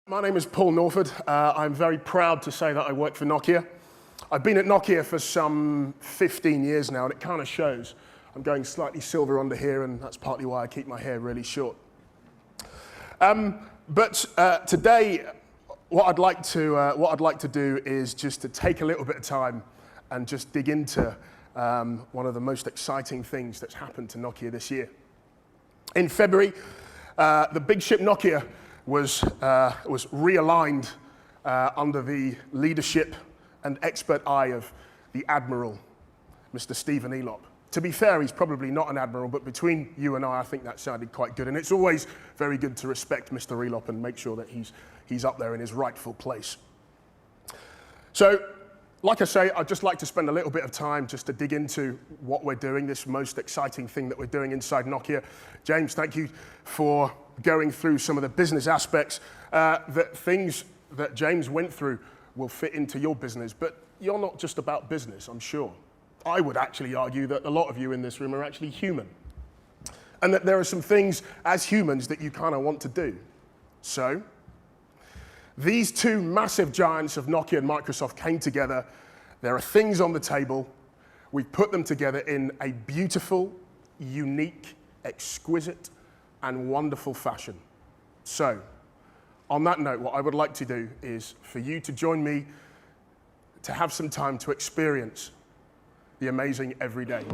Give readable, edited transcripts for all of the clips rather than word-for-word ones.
My name is Paul Norford. I'm very proud to say that I work for Nokia. I've been at Nokia for some 15 years now, and it kind of shows. I'm going slightly silver under here, and that's partly why I keep my hair really short. Today, what I'd like to do is just to take a little bit of time and just dig into one of the most exciting things that's happened to Nokia this year. In February, the big ship Nokia was realigned under the leadership and expert eye of the Admiral, Mr. Stephen Elop. To be fair, he's probably not an admiral, but between you and I think that sounded quite good. And it's always very good to respect Mr. Elop and make sure that he's up there in his rightful place. So, like I say, I'd just like to spend a little bit of time just to dig into what we're doing, this most exciting thing that we're doing inside Nokia. James, thank you for going through some of the business aspects. That things that James went through will fit into your business, but you're not just about business, I'm sure. I would actually argue that a lot of you in this room are actually human, and that there are some things as humans that you kind of want to do. So, these two massive giants of Nokia and Microsoft came together. There are things on the table. We've put them together in a beautiful, unique, exquisite, and wonderful fashion. So, on that note, what I would like to do is for you to join me to have some time to experience the amazing everyday.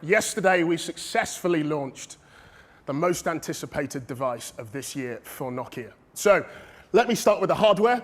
Yesterday, we successfully launched the most anticipated device of this year for Nokia. So, let me start with the hardware.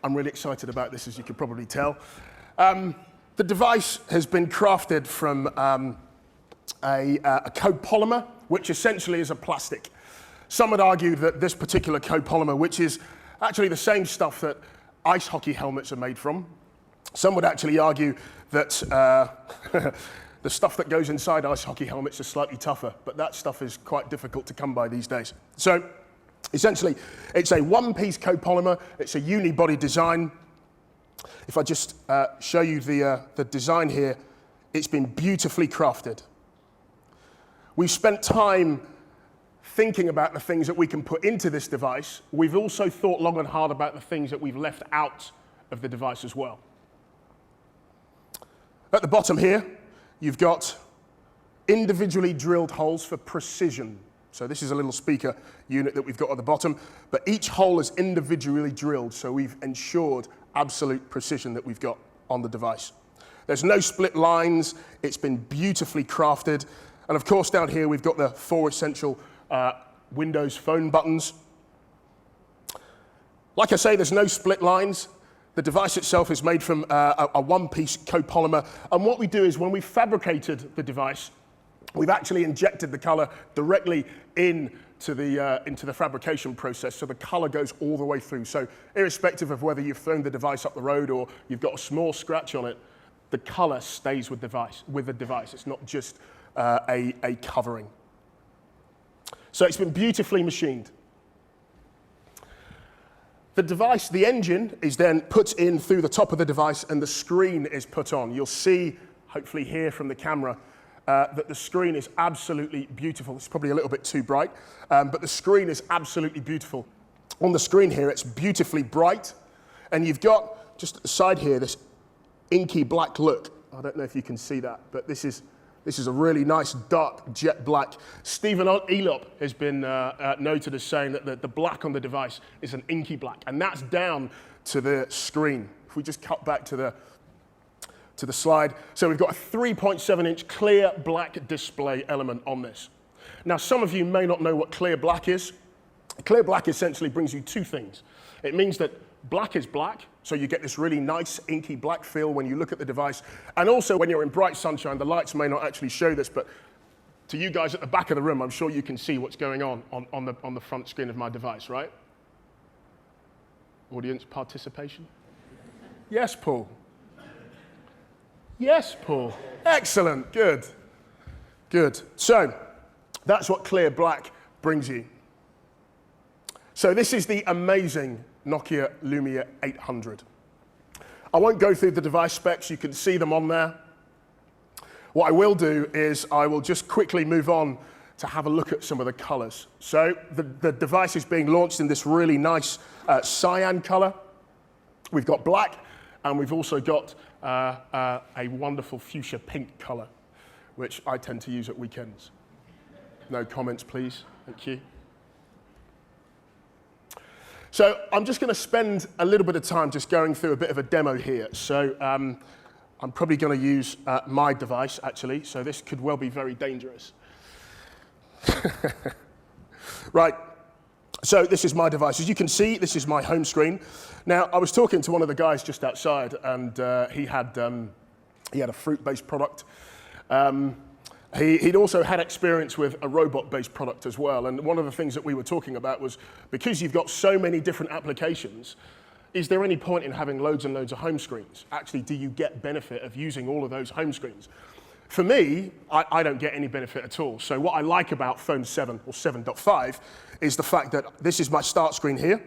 I'm really excited about this, as you could probably tell. The device has been crafted from a copolymer, which essentially is a plastic. Some would argue that this particular copolymer, which is actually the same stuff that ice hockey helmets are made from, some would actually argue that the stuff that goes inside ice hockey helmets is slightly tougher, but that stuff is quite difficult to come by these days. So, essentially, it's a one-piece copolymer. It's a uni-body design. If I just show you the design here, it's been beautifully crafted. We've spent time thinking about the things that we can put into this device. We've also thought long and hard about the things that we've left out of the device as well. At the bottom here, you've got individually drilled holes for precision. So this is a little speaker unit that we've got at the bottom, but each hole is individually drilled, so we've ensured absolute precision that we've got on the device. There's no split lines. It's been beautifully crafted. And of course, down here, we've got the 4 essential Windows Phone buttons. Like I say, there's no split lines. The device itself is made from a one-piece copolymer, and what we do is when we fabricated the device, we've actually injected the color directly into the fabrication process, so the color goes all the way through. So irrespective of whether you've thrown the device up the road or you've got a small scratch on it, the color stays with the device. It's not just a covering. So it's been beautifully machined. The device, the engine, is then put in through the top of the device and the screen is put on. You'll see, hopefully here from the camera, that the screen is absolutely beautiful. It's probably a little bit too bright, but the screen is absolutely beautiful. On the screen here, it's beautifully bright, and you've got, just at the side here, this inky black look. I don't know if you can see that, but this is a really nice dark jet black. Stephen Elop has been noted as saying that the black on the device is an inky black, and that's down to the screen. If we just cut back to the to the slide. So we've got a 3.7-inch clear black display element on this. Now, some of you may not know what clear black is. Clear black essentially brings you two things. It means that black is black, so you get this really nice inky black feel when you look at the device. And also when you're in bright sunshine, the lights may not actually show this, but to you guys at the back of the room, I'm sure you can see what's going on the front screen of my device, right? Audience participation? Yes, Paul. Yes, Paul. Excellent, good. Good. So that's what clear black brings you. So this is the amazing Nokia Lumia 800. I won't go through the device specs, you can see them on there. What I will do is I will just quickly move on to have a look at some of the colors. So the device is being launched in this really nice cyan color. We've got black, and we've also got a wonderful fuchsia pink color, which I tend to use at weekends. No comments, please. Thank you. So I'm just going to spend a little bit of time just going through a bit of a demo here. So I'm probably going to use my device, actually, so this could well be very dangerous. Right, so this is my device. As you can see, this is my home screen. Now, I was talking to one of the guys just outside, and he had a fruit-based product. He'd also had experience with a robot-based product as well, and one of the things that we were talking about was, because you've got so many different applications, is there any point in having loads and loads of home screens? Actually, do you get benefit of using all of those home screens? For me, I don't get any benefit at all. So what I like about Phone 7 or 7.5 is the fact that this is my start screen here.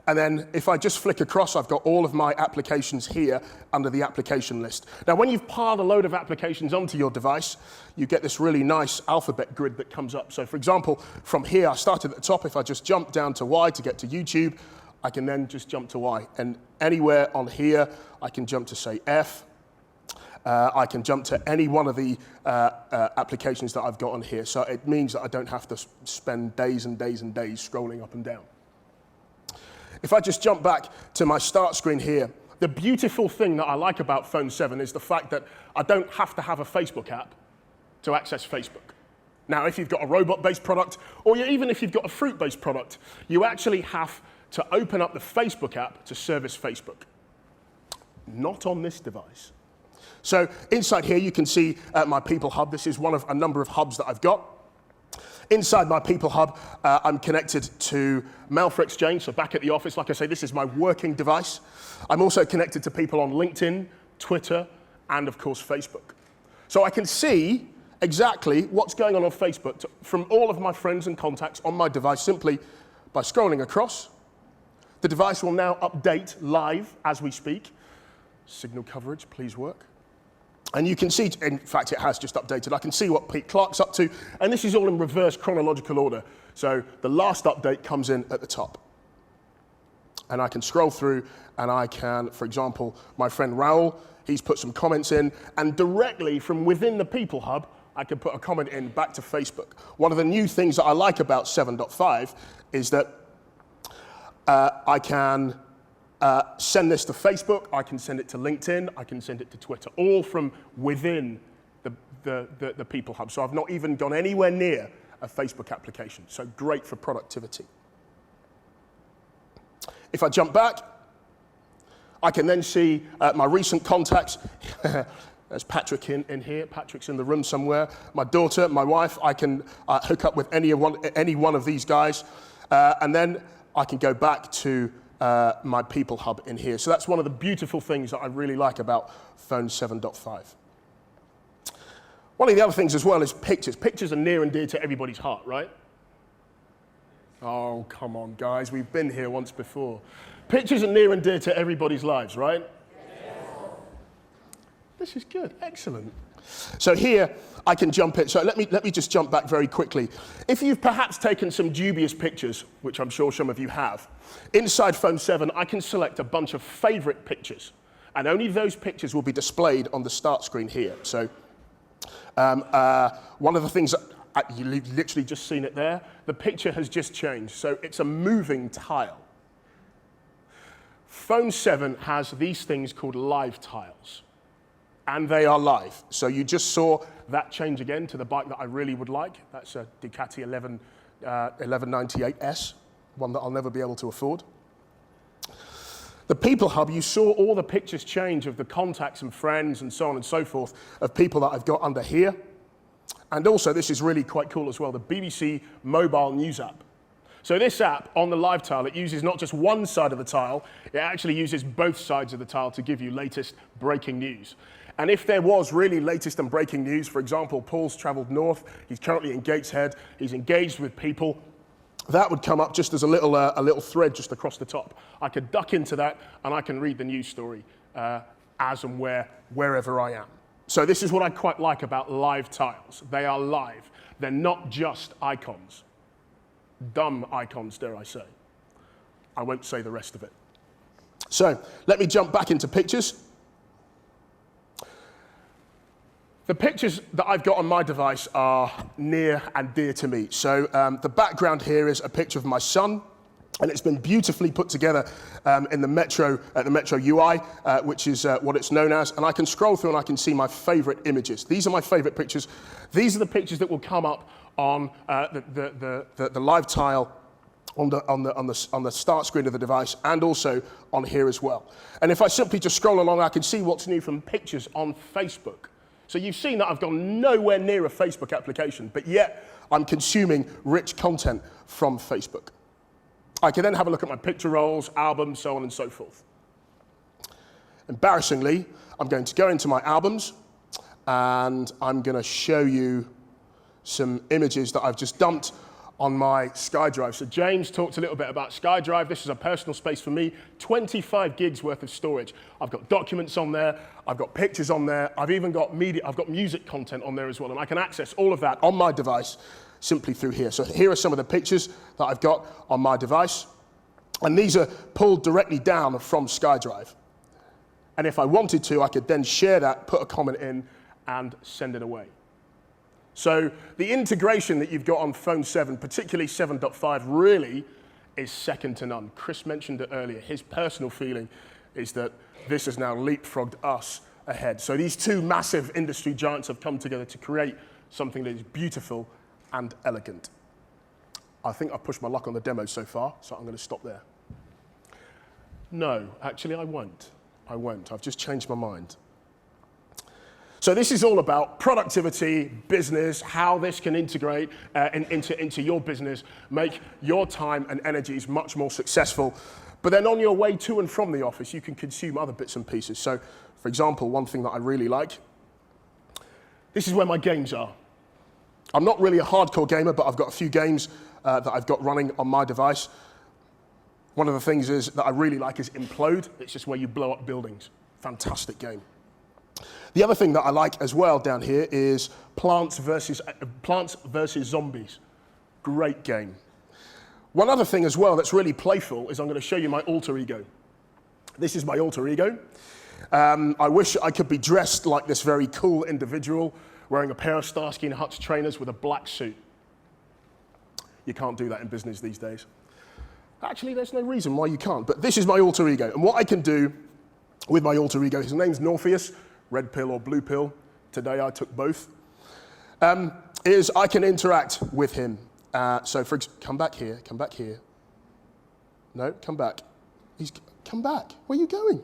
And then if I just flick across, I've got all of my applications here under the application list. Now, when you've piled a load of applications onto your device, you get this really nice alphabet grid that comes up. So for example, from here, I started at the top. If I just jump down to Y to get to YouTube, I can then just jump to Y. And anywhere on here, I can jump to, say, F. I can jump to any one of the applications that I've got on here. So it means that I don't have to spend days and days and days scrolling up and down. If I just jump back to my start screen here, the beautiful thing that I like about Phone 7 is the fact that I don't have to have a Facebook app to access Facebook. Now, if you've got a robot-based product, or even if you've got a fruit-based product, you actually have to open up the Facebook app to service Facebook. Not on this device. So inside here, you can see my People Hub. This is one of a number of hubs that I've got. Inside my People Hub, I'm connected to Mail for Exchange, so back at the office. Like I say, this is my working device. I'm also connected to people on LinkedIn, Twitter, and of course, Facebook. So I can see exactly what's going on Facebook from all of my friends and contacts on my device simply by scrolling across. The device will now update live as we speak. Signal coverage, please work. And you can see, in fact, it has just updated. I can see what Pete Clark's up to, and this is all in reverse chronological order. So the last update comes in at the top. And I can scroll through, and I can, for example, my friend Raoul, he's put some comments in, and directly from within the People Hub, I can put a comment in back to Facebook. One of the new things that I like about 7.5 is that I can send this to Facebook, I can send it to LinkedIn, I can send it to Twitter, all from within the People Hub. So I've not even gone anywhere near a Facebook application. So great for productivity. If I jump back, I can then see my recent contacts. There's Patrick in here. Patrick's in the room somewhere. My daughter, my wife, I can hook up with any one of these guys. And then I can go back to my People Hub in here. So that's one of the beautiful things that I really like about Phone 7.5. One of the other things as well is pictures. Pictures are near and dear to everybody's heart, right? Oh, come on, guys. We've been here once before. Pictures are near and dear to everybody's lives, right? Yes. This is good. Excellent. So here, I can jump in. So let me just jump back very quickly. If you've perhaps taken some dubious pictures, which I'm sure some of you have, inside Phone 7, I can select a bunch of favorite pictures. And only those pictures will be displayed on the start screen here. So one of the things, you've literally just seen it there, the picture has just changed. So it's a moving tile. Phone 7 has these things called live tiles. And they are live. So you just saw that change again to the bike that I really would like. That's a Ducati 1198S, one that I'll never be able to afford. The People Hub, you saw all the pictures change of the contacts and friends and so on and so forth of people that I've got under here. And also, this is really quite cool as well, the BBC mobile news app. So this app, on the live tile, it uses not just one side of the tile, it actually uses both sides of the tile to give you latest breaking news. And if there was really latest and breaking news, for example, Paul's traveled north, he's currently in Gateshead, he's engaged with people, that would come up just as a little thread just across the top. I could duck into that and I can read the news story as and wherever I am. So this is what I quite like about live tiles. They are live. They're not just icons. Dumb icons, dare I say. I won't say the rest of it. So let me jump back into pictures. The pictures that I've got on my device are near and dear to me. So the background here is a picture of my son, and it's been beautifully put together in the Metro UI, which is what it's known as. And I can scroll through and I can see my favorite images. These are my favorite pictures. These are the pictures that will come up on the live tile on the start screen of the device, and also on here as well. And if I simply just scroll along, I can see what's new from pictures on Facebook. So you've seen that I've gone nowhere near a Facebook application, but yet I'm consuming rich content from Facebook. I can then have a look at my picture rolls, albums, so on and so forth. Embarrassingly, I'm going to go into my albums, and I'm going to show you some images that I've just dumped on my SkyDrive. So James talked a little bit about SkyDrive. This is a personal space for me, 25 gigs worth of storage. I've got documents on there, I've got pictures on there, I've even got media, I've got music content on there as well, and I can access all of that on my device simply through here. So here are some of the pictures that I've got on my device, and these are pulled directly down from SkyDrive. And if I wanted to, I could then share that, put a comment in, and send it away. So the integration that you've got on phone 7, particularly 7.5, really is second to none. Chris mentioned it earlier. His personal feeling is that this has now leapfrogged us ahead. So these two massive industry giants have come together to create something that is beautiful and elegant. I think I've pushed my luck on the demo so far, so I'm going to stop there. No, actually I won't. I won't. I've just changed my mind. So this is all about productivity, business, how this can integrate into your business, make your time and energies much more successful. But then on your way to and from the office, you can consume other bits and pieces. So, for example, one thing that I really like, this is where my games are. I'm not really a hardcore gamer, but I've got a few games that I've got running on my device. One of the things that I really like is Implode. It's just where you blow up buildings. Fantastic game. The other thing that I like as well down here is Plants versus Zombies. Great game. One other thing as well that's really playful is I'm going to show you my alter ego. This is my alter ego. I wish I could be dressed like this very cool individual wearing a pair of Starsky and Hutch trainers with a black suit. You can't do that in business these days. Actually, there's no reason why you can't, but this is my alter ego. And what I can do with my alter ego, his name's Norford, red pill or blue pill, today I took both, is I can interact with him. So come back here, come back here. No, come back. Come back, where are you going?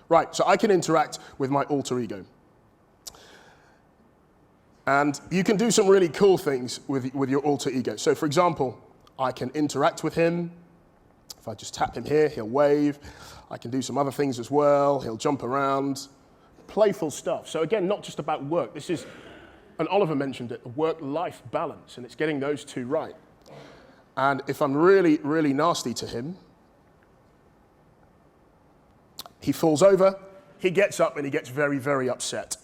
Right, so I can interact with my alter ego. And you can do some really cool things with your alter ego. So for example, I can interact with him. If I just tap him here, he'll wave. I can do some other things as well. He'll jump around. Playful stuff. So again, not just about work. This is, and Oliver mentioned it, a work-life balance, and it's getting those two right. And if I'm really, really nasty to him, he falls over, he gets up, and he gets very, very upset.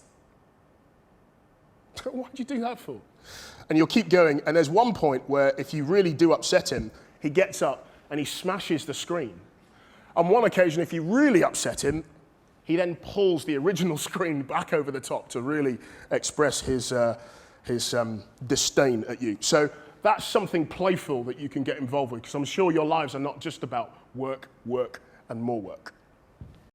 Why'd you do that for? And you'll keep going, and there's one point where if you really do upset him, he gets up and he smashes the screen. On one occasion, if you really upset him, he then pulls the original screen back over the top to really express his disdain at you. So that's something playful that you can get involved with, because I'm sure your lives are not just about work, work, and more work.